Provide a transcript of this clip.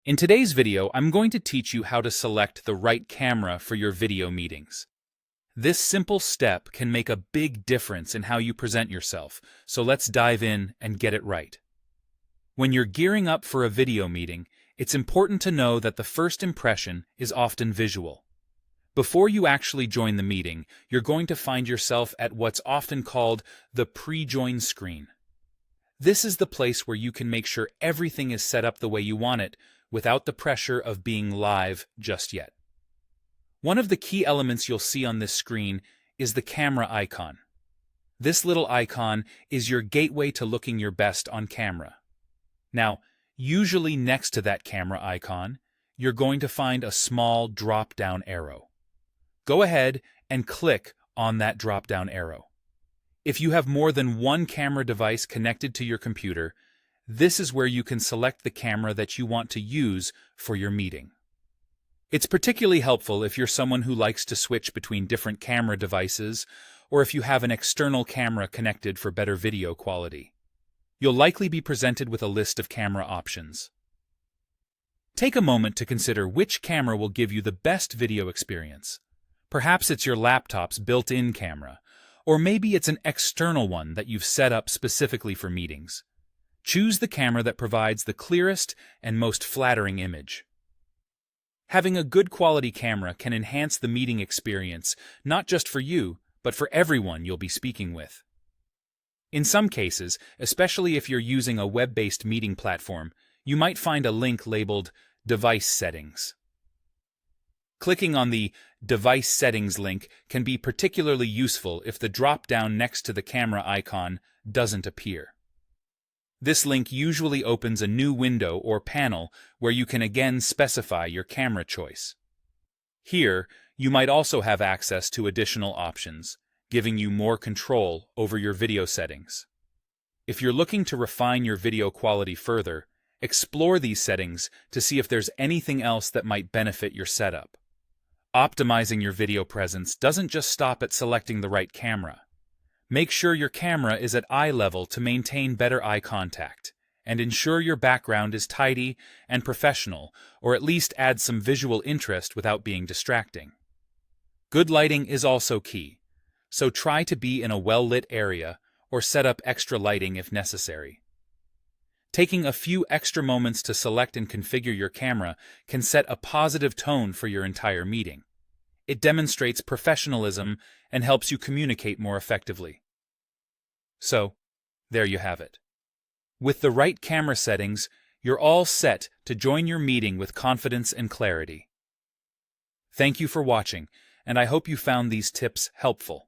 In today's video, I'm going to teach you how to select the right camera for your video meetings. This simple step can make a big difference in how you present yourself, so let's dive in and get it right. When you're gearing up for a video meeting, it's important to know that the first impression is often visual. Before you actually join the meeting, you're going to find yourself at what's often called the pre-join screen. This is the place where you can make sure everything is set up the way you want it, without the pressure of being live just yet. One of the key elements you'll see on this screen is the camera icon. This little icon is your gateway to looking your best on camera. Now, usually next to that camera icon, you're going to find a small drop-down arrow. Go ahead and click on that drop-down arrow. If you have more than one camera device connected to your computer, this is where you can select the camera that you want to use for your meeting. It's particularly helpful if you're someone who likes to switch between different camera devices, or if you have an external camera connected for better video quality. You'll likely be presented with a list of camera options. Take a moment to consider which camera will give you the best video experience. Perhaps it's your laptop's built-in camera, or maybe it's an external one that you've set up specifically for meetings. Choose the camera that provides the clearest and most flattering image. Having a good quality camera can enhance the meeting experience, not just for you, but for everyone you'll be speaking with. In some cases, especially if you're using a web-based meeting platform, you might find a link labeled Device Settings. Clicking on the Device Settings link can be particularly useful if the drop-down next to the camera icon doesn't appear. This link usually opens a new window or panel where you can again specify your camera choice. Here, you might also have access to additional options, giving you more control over your video settings. If you're looking to refine your video quality further, explore these settings to see if there's anything else that might benefit your setup. Optimizing your video presence doesn't just stop at selecting the right camera. Make sure your camera is at eye level to maintain better eye contact, and ensure your background is tidy and professional, or at least add some visual interest without being distracting. Good lighting is also key, so try to be in a well-lit area or set up extra lighting if necessary. Taking a few extra moments to select and configure your camera can set a positive tone for your entire meeting. It demonstrates professionalism and helps you communicate more effectively. So, there you have it. With the right camera settings, you're all set to join your meeting with confidence and clarity. Thank you for watching, and I hope you found these tips helpful.